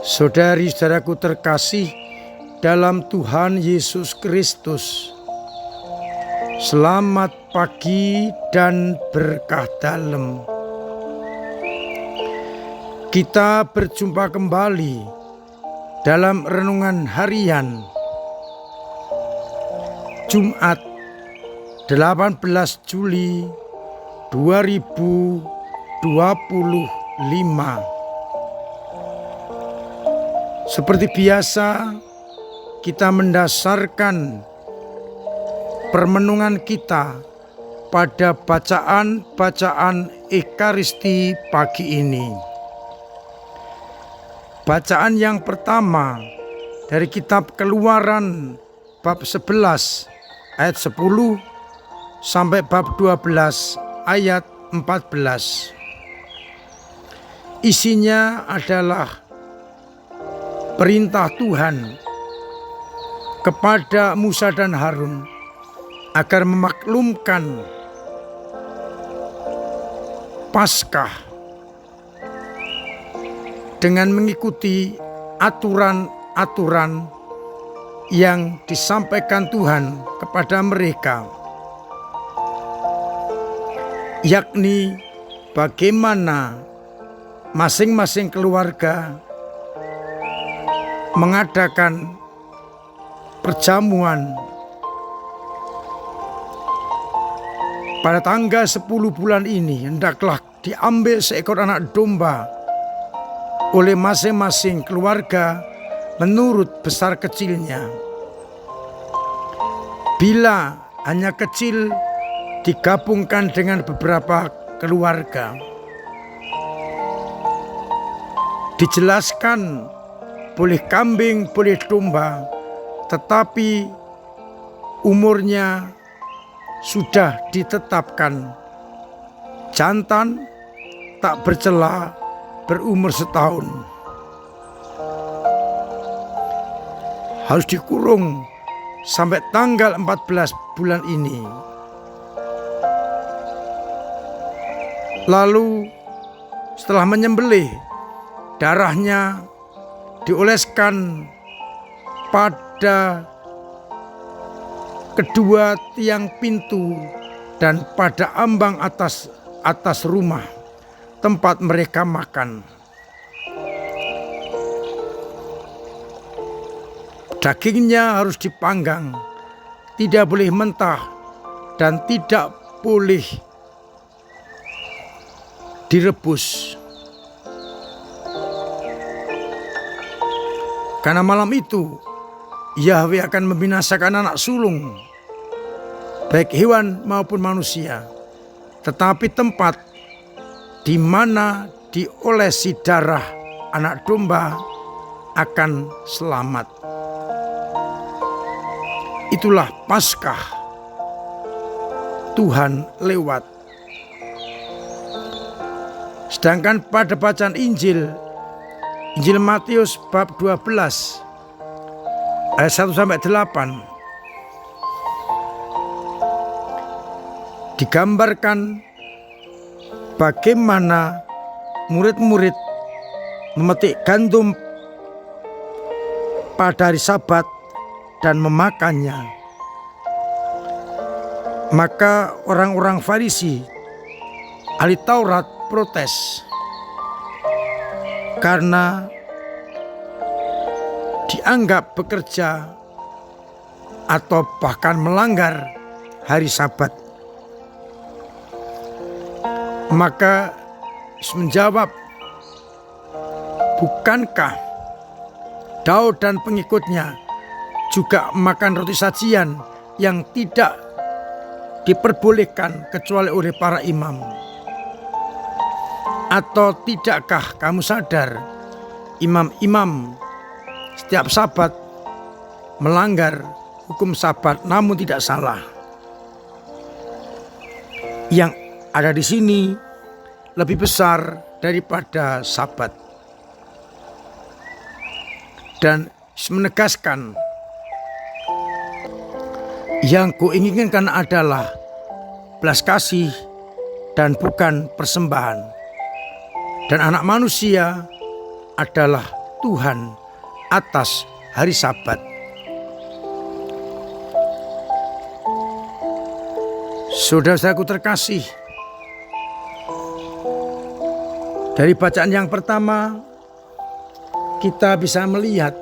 Saudari-saudaraku terkasih dalam Tuhan Yesus Kristus, selamat pagi dan berkah dalam. Kita berjumpa kembali dalam renungan harian Jumat 18 Juli 2025. Seperti biasa, kita mendasarkan permenungan kita pada bacaan Ekaristi pagi ini. Bacaan yang pertama dari kitab Keluaran bab 11 ayat 10 sampai bab 12 ayat 14. Isinya adalah perintah Tuhan kepada Musa dan Harun agar memaklumkan Paskah dengan mengikuti aturan-aturan yang disampaikan Tuhan kepada mereka, yakni bagaimana masing-masing keluarga mengadakan perjamuan pada tanggal 10 bulan ini. Hendaklah diambil seekor anak domba oleh masing-masing keluarga menurut besar kecilnya. Bila hanya kecil, digabungkan dengan beberapa keluarga. Dijelaskan boleh kambing, boleh domba, tetapi umurnya sudah ditetapkan. Jantan tak bercela berumur setahun. Harus dikurung sampai tanggal 14 bulan ini. Lalu setelah menyembelih, darahnya dioleskan pada kedua tiang pintu dan pada ambang atas rumah tempat mereka makan. Dagingnya harus dipanggang, tidak boleh mentah dan tidak boleh direbus. Karena malam itu Yahweh akan membinasakan anak sulung, baik hewan maupun manusia. Tetapi tempat di mana diolesi darah anak domba akan selamat. Itulah Paskah Tuhan lewat. Sedangkan pada bacaan Injil Matius bab 12 ayat 1 sampai 8 digambarkan bagaimana murid-murid memetik gandum pada hari Sabat dan memakannya. Maka orang-orang Farisi, ahli Taurat, protes karena dianggap bekerja atau bahkan melanggar hari Sabat. Maka menjawab, bukankah Daud dan pengikutnya juga makan roti sajian yang tidak diperbolehkan kecuali oleh para imam? Atau tidakkah kamu sadar imam-imam setiap Sabat melanggar hukum Sabat namun tidak salah? Yang ada di sini lebih besar daripada Sabat. Dan menegaskan, yang kuinginkan adalah belas kasih dan bukan persembahan. Dan anak manusia adalah Tuhan atas hari Sabat. Saudara-saudaraku terkasih, dari bacaan yang pertama kita bisa melihat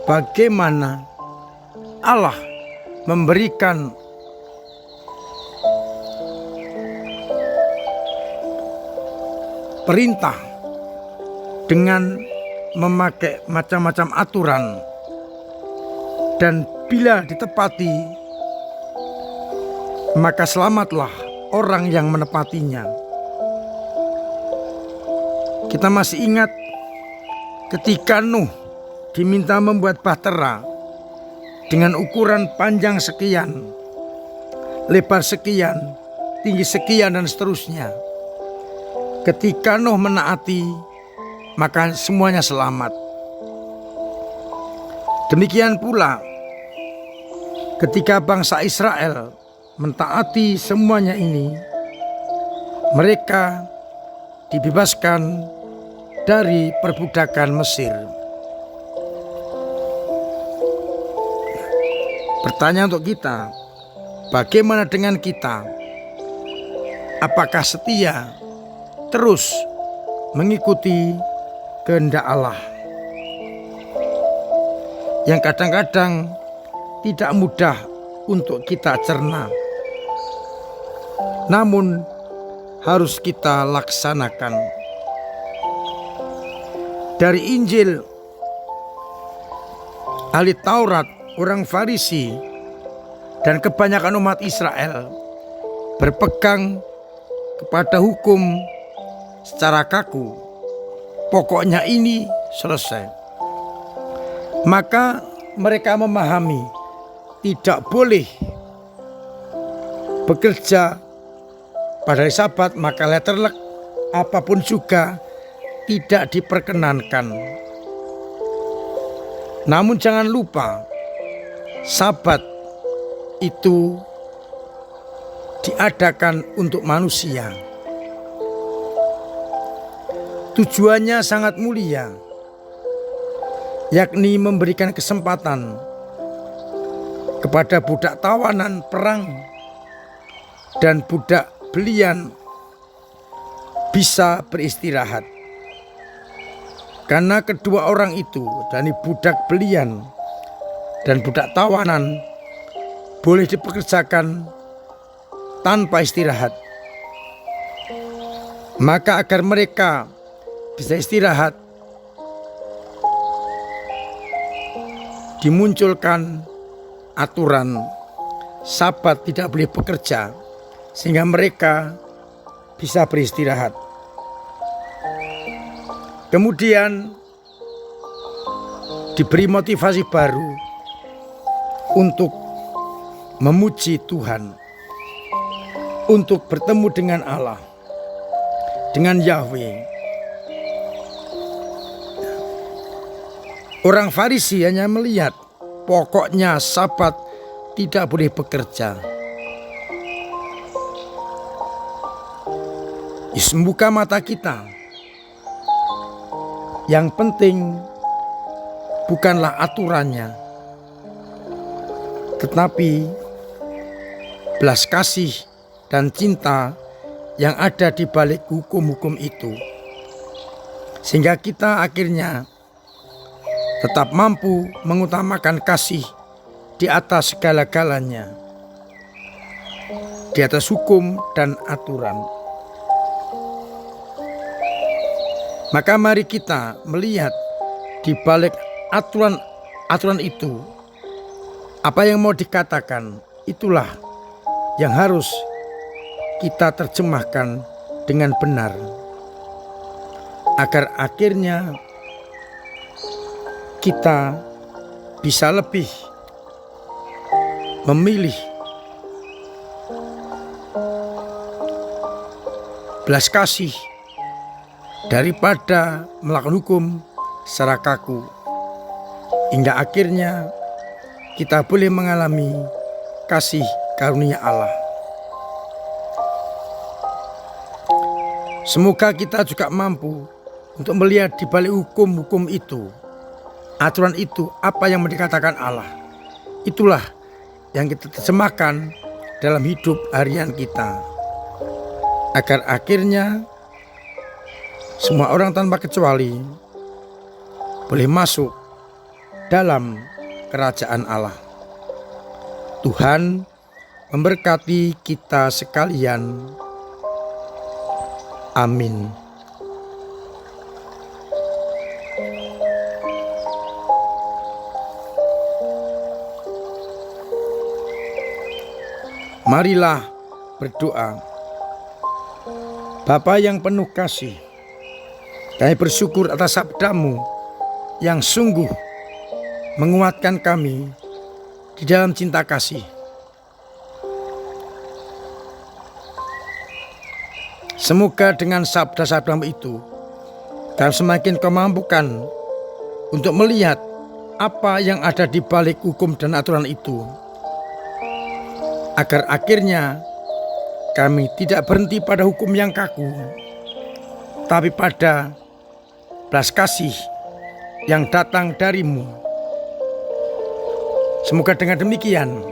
bagaimana Allah memberikan perintah dengan memakai macam-macam aturan, dan bila ditepati maka selamatlah orang yang menepatinya. Kita masih ingat ketika Nuh diminta membuat bahtera dengan ukuran panjang sekian, lebar sekian, tinggi sekian, dan seterusnya. Ketika Nuh menaati, maka semuanya selamat. Demikian pula ketika bangsa Israel mentaati semuanya ini, mereka dibebaskan dari perbudakan Mesir. Pertanyaan untuk kita, bagaimana dengan kita? Apakah setia terus mengikuti kehendak Allah yang kadang-kadang tidak mudah untuk kita cerna, namun harus kita laksanakan? Dari Injil, ahli Taurat, orang Farisi, dan kebanyakan umat Israel berpegang kepada hukum secara kaku. Pokoknya ini selesai. Maka mereka memahami tidak boleh bekerja pada hari Sabat, maka letterlek apapun juga tidak diperkenankan. Namun jangan lupa, Sabat itu diadakan untuk manusia. Tujuannya sangat mulia, yakni memberikan kesempatan kepada budak tawanan perang dan budak belian bisa beristirahat. Karena kedua orang itu, dari budak belian dan budak tawanan, boleh dipekerjakan tanpa istirahat. Maka agar mereka bisa istirahat, dimunculkan aturan Sabat tidak boleh bekerja, sehingga mereka bisa beristirahat. Kemudian diberi motivasi baru untuk memuji Tuhan, untuk bertemu dengan Allah, dengan Yahweh. Orang Farisi hanya melihat pokoknya Sabat tidak boleh bekerja. Membuka mata kita. Yang penting bukanlah aturannya, tetapi belas kasih dan cinta yang ada di balik hukum-hukum itu. Sehingga kita akhirnya tetap mampu mengutamakan kasih di atas segala-galanya, di atas hukum dan aturan. Maka mari kita melihat di balik aturan itu, apa yang mau dikatakan, itulah yang harus kita terjemahkan dengan benar, agar akhirnya kita bisa lebih memilih belas kasih daripada melakukan hukum secara kaku, hingga akhirnya kita boleh mengalami kasih karunia Allah. Semoga kita juga mampu untuk melihat di balik hukum-hukum itu, aturan itu, apa yang dikatakan Allah. Itulah yang kita terjemahkan dalam hidup harian kita, agar akhirnya semua orang tanpa kecuali boleh masuk dalam kerajaan Allah. Tuhan memberkati kita sekalian. Amin. Marilah berdoa. Bapa yang penuh kasih, kami bersyukur atas sabda-Mu yang sungguh menguatkan kami di dalam cinta kasih. Semoga dengan sabda-sabda-Mu itu kami semakin Kau mampukan untuk melihat apa yang ada di balik hukum dan aturan itu, agar akhirnya kami tidak berhenti pada hukum yang kaku, tapi pada belas kasih yang datang dari-Mu. Semoga dengan demikian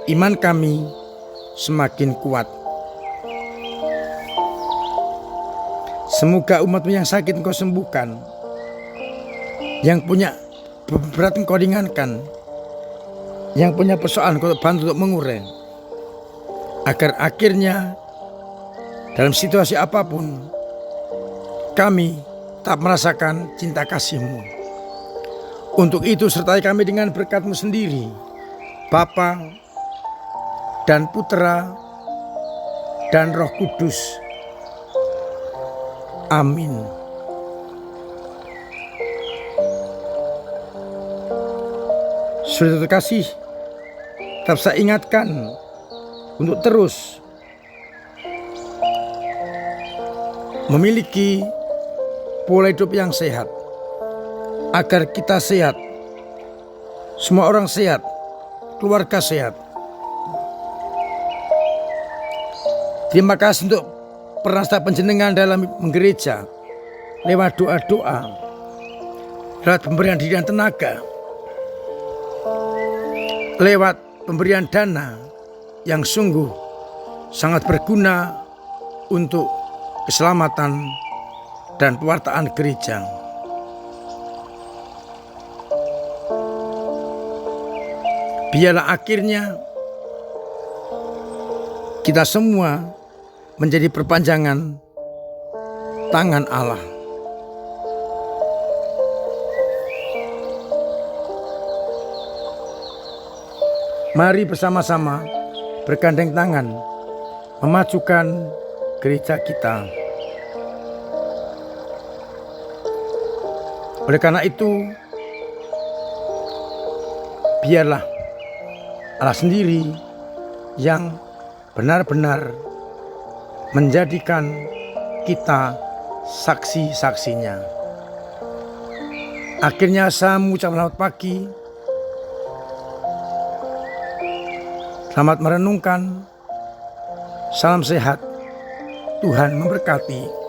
iman kami semakin kuat. Semoga umat-Mu yang sakit Engkau sembuhkan, yang punya berat Engkau ringankan, yang punya persoalan Engkau bantu untuk mengurai, agar akhirnya dalam situasi apapun kami tak merasakan cinta kasih-Mu. Untuk itu sertai kami dengan berkat-Mu sendiri, Bapa dan Putra dan Roh Kudus. Amin. Saudara terkasih, tetap saya ingatkan untuk terus memiliki pola hidup yang sehat, agar kita sehat, semua orang sehat, keluarga sehat. Terima kasih untuk peran panjenengan dalam menggereja, lewat doa-doa, lewat pemberian diri dan tenaga, lewat pemberian dana yang sungguh sangat berguna untuk keselamatan dan pewartaan gereja. Biarlah akhirnya kita semua menjadi perpanjangan tangan Allah. Mari bersama-sama bergandeng tangan memajukan gereja kita. Oleh karena itu, biarlah Allah sendiri yang benar-benar menjadikan kita saksi-saksinya. Akhirnya saya mengucapkan selamat pagi, selamat merenungkan, salam sehat, Tuhan memberkati.